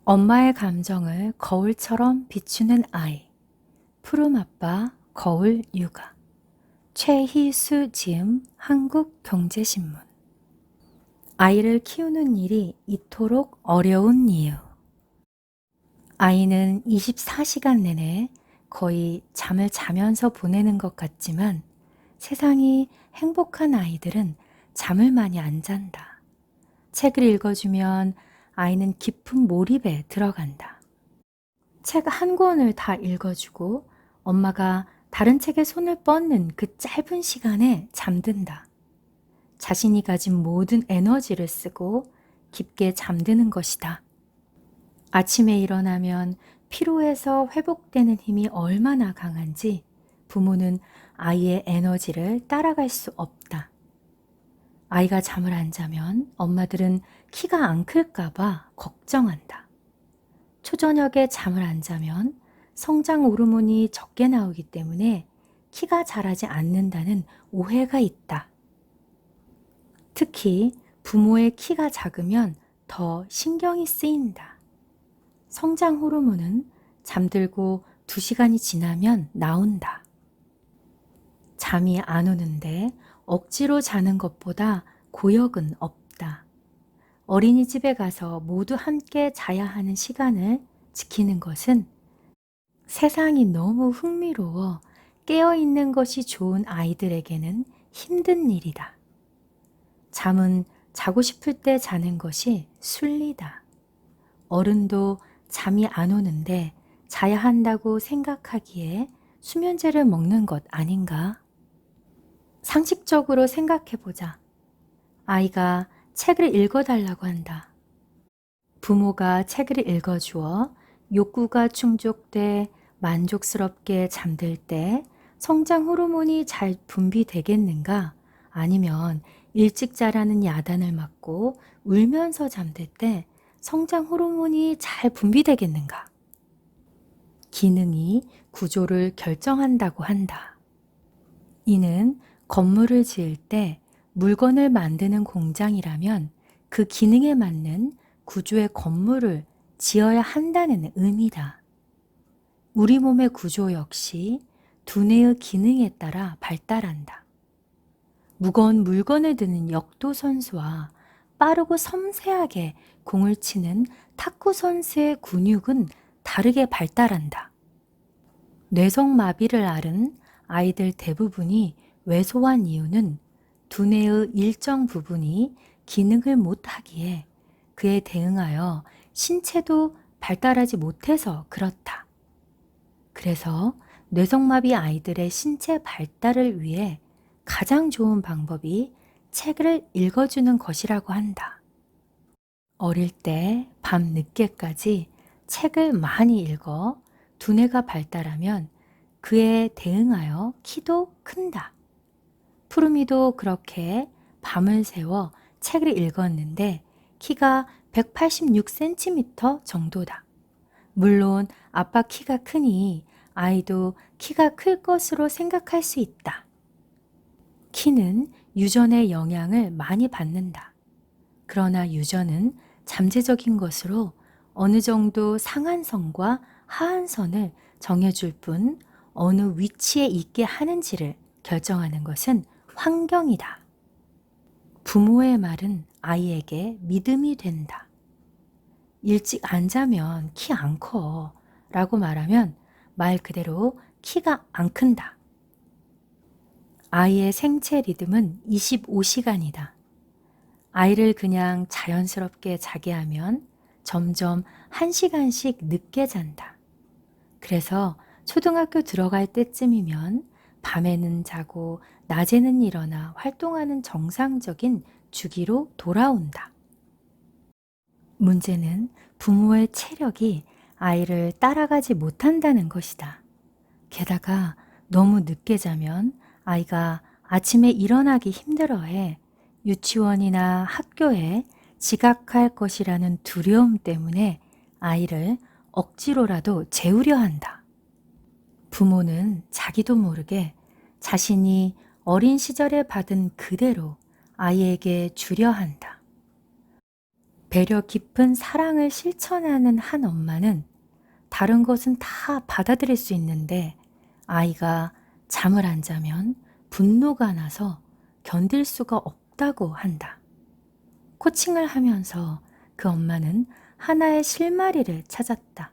엄마의 감정을 거울처럼 비추는 아이. 푸른아빠 거울 육아. 최희수 지음 한국경제신문. 아이를 키우는 일이 이토록 어려운 이유. 아이는 24시간 내내 거의 잠을 자면서 보내는 것 같지만 세상이 행복한 아이들은 잠을 많이 안 잔다. 책을 읽어주면 아이는 깊은 몰입에 들어간다. 책 한 권을 다 읽어주고 엄마가 다른 책에 손을 뻗는 그 짧은 시간에 잠든다. 자신이 가진 모든 에너지를 쓰고 깊게 잠드는 것이다. 아침에 일어나면 피로해서 회복되는 힘이 얼마나 강한지 부모는 아이의 에너지를 따라갈 수 없다. 아이가 잠을 안 자면 엄마들은 키가 안 클까봐 걱정한다. 초저녁에 잠을 안 자면 성장 호르몬이 적게 나오기 때문에 키가 자라지 않는다는 오해가 있다. 특히 부모의 키가 작으면 더 신경이 쓰인다. 성장 호르몬은 잠들고 2시간이 지나면 나온다. 잠이 안 오는데 억지로 자는 것보다 고역은 없다. 어린이집에 가서 모두 함께 자야 하는 시간을 지키는 것은 세상이 너무 흥미로워 깨어있는 것이 좋은 아이들에게는 힘든 일이다. 잠은 자고 싶을 때 자는 것이 순리다. 어른도 잠이 안 오는데 자야 한다고 생각하기에 수면제를 먹는 것 아닌가? 상식적으로 생각해보자. 아이가 책을 읽어달라고 한다. 부모가 책을 읽어주어 욕구가 충족돼 만족스럽게 잠들 때 성장 호르몬이 잘 분비되겠는가? 아니면 일찍 자라는 야단을 맞고 울면서 잠들 때 성장 호르몬이 잘 분비되겠는가? 기능이 구조를 결정한다고 한다. 이는 건물을 지을 때 물건을 만드는 공장이라면 그 기능에 맞는 구조의 건물을 지어야 한다는 의미다. 우리 몸의 구조 역시 두뇌의 기능에 따라 발달한다. 무거운 물건을 드는 역도 선수와 빠르고 섬세하게 공을 치는 탁구 선수의 근육은 다르게 발달한다. 뇌성마비를 앓은 아이들 대부분이 왜소한 이유는 두뇌의 일정 부분이 기능을 못하기에 그에 대응하여 신체도 발달하지 못해서 그렇다. 그래서 뇌성마비 아이들의 신체 발달을 위해 가장 좋은 방법이 책을 읽어주는 것이라고 한다. 어릴 때 밤 늦게까지 책을 많이 읽어 두뇌가 발달하면 그에 대응하여 키도 큰다. 푸르미도 그렇게 밤을 새워 책을 읽었는데 키가 186cm 정도다. 물론 아빠 키가 크니 아이도 키가 클 것으로 생각할 수 있다. 키는 유전의 영향을 많이 받는다. 그러나 유전은 잠재적인 것으로 어느 정도 상한선과 하한선을 정해줄 뿐 어느 위치에 있게 하는지를 결정하는 것은 환경이다. 부모의 말은 아이에게 믿음이 된다. 일찍 안 자면 키 안 커 라고 말하면 말 그대로 키가 안 큰다. 아이의 생체 리듬은 25시간이다. 아이를 그냥 자연스럽게 자게 하면 점점 1시간씩 늦게 잔다. 그래서 초등학교 들어갈 때쯤이면 밤에는 자고 낮에는 일어나 활동하는 정상적인 주기로 돌아온다. 문제는 부모의 체력이 아이를 따라가지 못한다는 것이다. 게다가 너무 늦게 자면 아이가 아침에 일어나기 힘들어해 유치원이나 학교에 지각할 것이라는 두려움 때문에 아이를 억지로라도 재우려 한다. 부모는 자기도 모르게 자신이 어린 시절에 받은 그대로 아이에게 주려 한다. 배려 깊은 사랑을 실천하는 한 엄마는 다른 것은 다 받아들일 수 있는데 아이가 잠을 안 자면 분노가 나서 견딜 수가 없다고 한다. 코칭을 하면서 그 엄마는 하나의 실마리를 찾았다.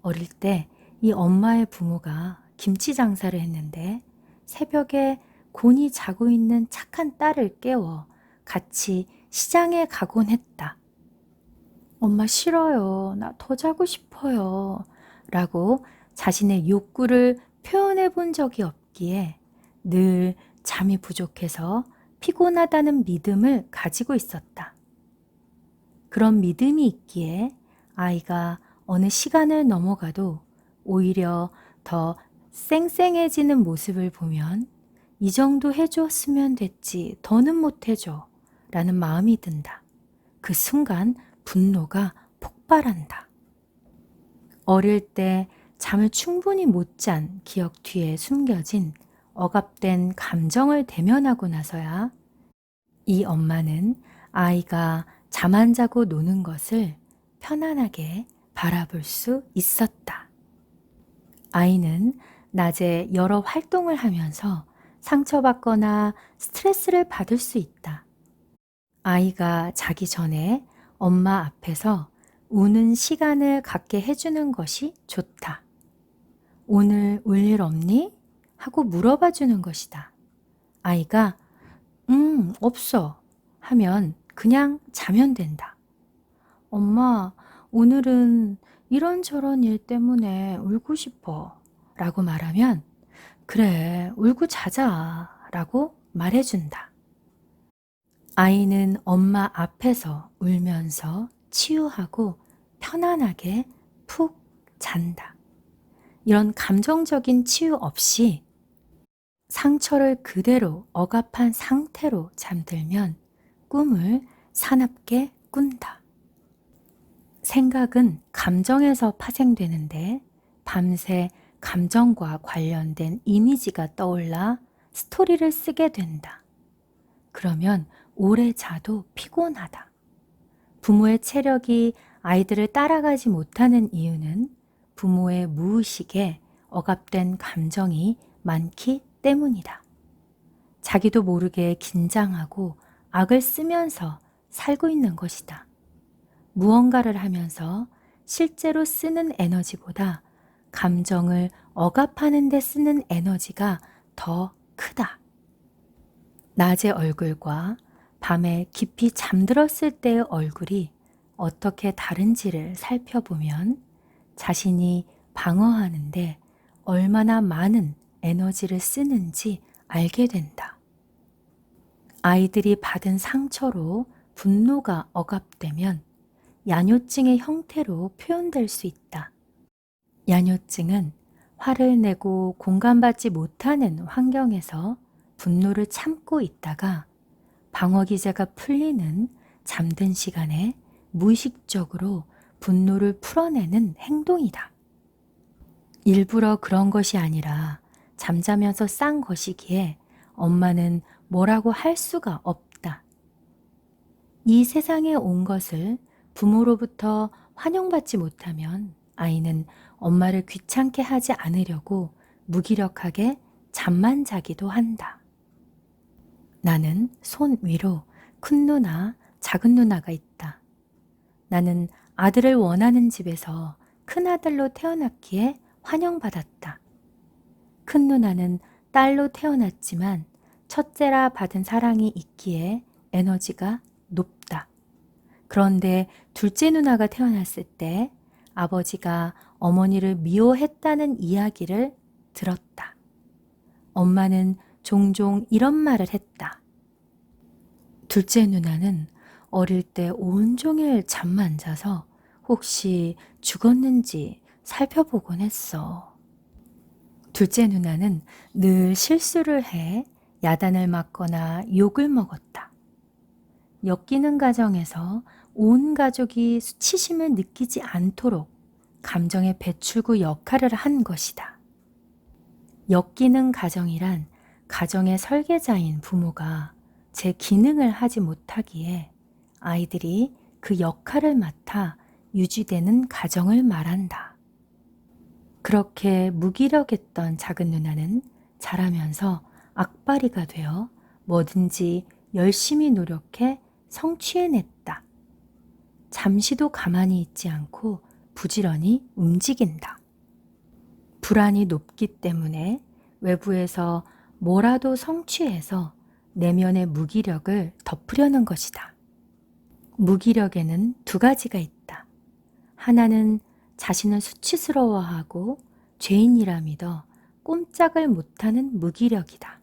어릴 때 이 엄마의 부모가 김치 장사를 했는데 새벽에 곤히 자고 있는 착한 딸을 깨워 같이 시장에 가곤 했다. 엄마 싫어요. 나 더 자고 싶어요. 라고 자신의 욕구를 표현해 본 적이 없기에 늘 잠이 부족해서 피곤하다는 믿음을 가지고 있었다. 그런 믿음이 있기에 아이가 어느 시간을 넘어가도 오히려 더 쌩쌩해지는 모습을 보면 이 정도 해줬으면 됐지 더는 못 해줘 라는 마음이 든다. 그 순간 분노가 폭발한다. 어릴 때 잠을 충분히 못 잔 기억 뒤에 숨겨진 억압된 감정을 대면하고 나서야 이 엄마는 아이가 잠 안 자고 노는 것을 편안하게 바라볼 수 있었다. 아이는 낮에 여러 활동을 하면서 상처받거나 스트레스를 받을 수 있다. 아이가 자기 전에 엄마 앞에서 우는 시간을 갖게 해주는 것이 좋다. 오늘 울 일 없니? 하고 물어봐 주는 것이다. 아이가 없어 하면 그냥 자면 된다. 엄마, 오늘은 이런저런 일 때문에 울고 싶어 라고 말하면 그래, 울고 자자 라고 말해준다. 아이는 엄마 앞에서 울면서 치유하고 편안하게 푹 잔다. 이런 감정적인 치유 없이 상처를 그대로 억압한 상태로 잠들면 꿈을 사납게 꾼다. 생각은 감정에서 파생되는데 밤새 감정과 관련된 이미지가 떠올라 스토리를 쓰게 된다. 그러면 오래 자도 피곤하다. 부모의 체력이 아이들을 따라가지 못하는 이유는 부모의 무의식에 억압된 감정이 많기 때문이다. 자기도 모르게 긴장하고 악을 쓰면서 살고 있는 것이다. 무언가를 하면서 실제로 쓰는 에너지보다 감정을 억압하는 데 쓰는 에너지가 더 크다. 낮의 얼굴과 밤에 깊이 잠들었을 때의 얼굴이 어떻게 다른지를 살펴보면 자신이 방어하는데 얼마나 많은 에너지를 쓰는지 알게 된다. 아이들이 받은 상처로 분노가 억압되면 야뇨증의 형태로 표현될 수 있다. 야뇨증은 화를 내고 공감받지 못하는 환경에서 분노를 참고 있다가 방어기제가 풀리는 잠든 시간에 무의식적으로 분노를 풀어내는 행동이다. 일부러 그런 것이 아니라 잠자면서 싼 것이기에 엄마는 뭐라고 할 수가 없다. 이 세상에 온 것을 부모로부터 환영받지 못하면 아이는 엄마를 귀찮게 하지 않으려고 무기력하게 잠만 자기도 한다. 나는 손 위로 큰 누나, 작은 누나가 있다. 나는 아들을 원하는 집에서 큰아들로 태어났기에 환영받았다. 큰 누나는 딸로 태어났지만 첫째라 받은 사랑이 있기에 에너지가 높다. 그런데 둘째 누나가 태어났을 때 아버지가 어머니를 미워했다는 이야기를 들었다. 엄마는 종종 이런 말을 했다. 둘째 누나는 어릴 때 온종일 잠만 자서 혹시 죽었는지 살펴보곤 했어. 둘째 누나는 늘 실수를 해 야단을 맞거나 욕을 먹었다. 엮이는 가정에서 온 가족이 수치심을 느끼지 않도록 감정의 배출구 역할을 한 것이다. 엮이는 가정이란 가정의 설계자인 부모가 제 기능을 하지 못하기에 아이들이 그 역할을 맡아 유지되는 가정을 말한다. 그렇게 무기력했던 작은 누나는 자라면서 악바리가 되어 뭐든지 열심히 노력해 성취해냈다. 잠시도 가만히 있지 않고 부지런히 움직인다. 불안이 높기 때문에 외부에서 뭐라도 성취해서 내면의 무기력을 덮으려는 것이다. 무기력에는 두 가지가 있다. 하나는 자신을 수치스러워하고 죄인이라 믿어 꼼짝을 못하는 무기력이다.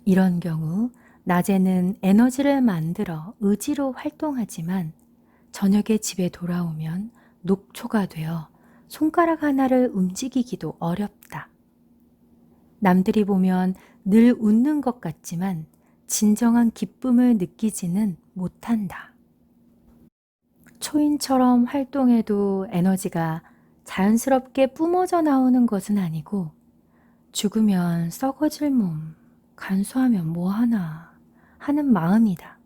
이런 경우 낮에는 에너지를 만들어 의지로 활동하지만 저녁에 집에 돌아오면 녹초가 되어 손가락 하나를 움직이기도 어렵다. 남들이 보면 늘 웃는 것 같지만 진정한 기쁨을 느끼지는 못한다. 초인처럼 활동해도 에너지가 자연스럽게 뿜어져 나오는 것은 아니고 죽으면 썩어질 몸, 간수하면 뭐하나 하는 마음이다.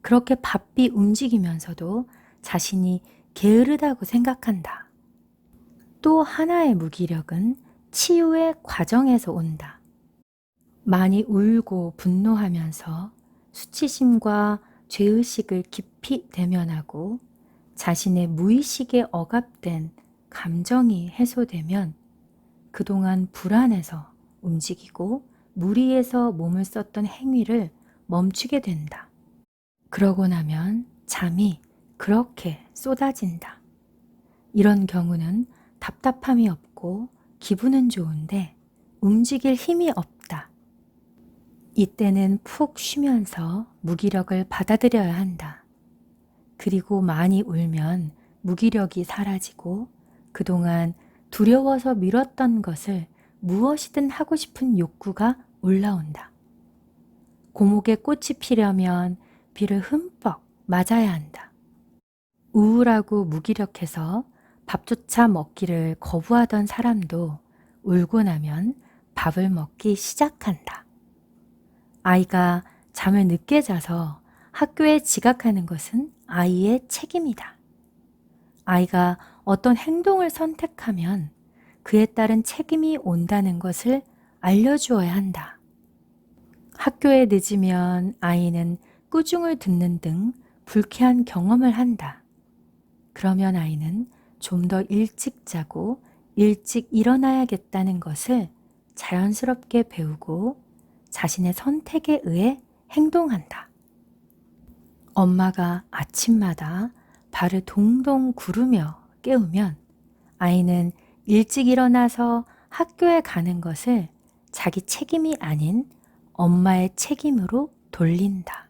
그렇게 바삐 움직이면서도 자신이 게으르다고 생각한다. 또 하나의 무기력은 치유의 과정에서 온다. 많이 울고 분노하면서 수치심과 죄의식을 깊이 대면하고 자신의 무의식에 억압된 감정이 해소되면 그동안 불안해서 움직이고 무리해서 몸을 썼던 행위를 멈추게 된다. 그러고 나면 잠이 그렇게 쏟아진다. 이런 경우는 답답함이 없고 기분은 좋은데 움직일 힘이 없다. 이때는 푹 쉬면서 무기력을 받아들여야 한다. 그리고 많이 울면 무기력이 사라지고 그동안 두려워서 미뤘던 것을 무엇이든 하고 싶은 욕구가 올라온다. 고목에 꽃이 피려면 비를 흠뻑 맞아야 한다. 우울하고 무기력해서 밥조차 먹기를 거부하던 사람도 울고 나면 밥을 먹기 시작한다. 아이가 잠을 늦게 자서 학교에 지각하는 것은 아이의 책임이다. 아이가 어떤 행동을 선택하면 그에 따른 책임이 온다는 것을 알려주어야 한다. 학교에 늦으면 아이는 꾸중을 듣는 등 불쾌한 경험을 한다. 그러면 아이는 좀 더 일찍 자고 일찍 일어나야겠다는 것을 자연스럽게 배우고 자신의 선택에 의해 행동한다. 엄마가 아침마다 발을 동동 구르며 깨우면 아이는 일찍 일어나서 학교에 가는 것을 자기 책임이 아닌 엄마의 책임으로 돌린다.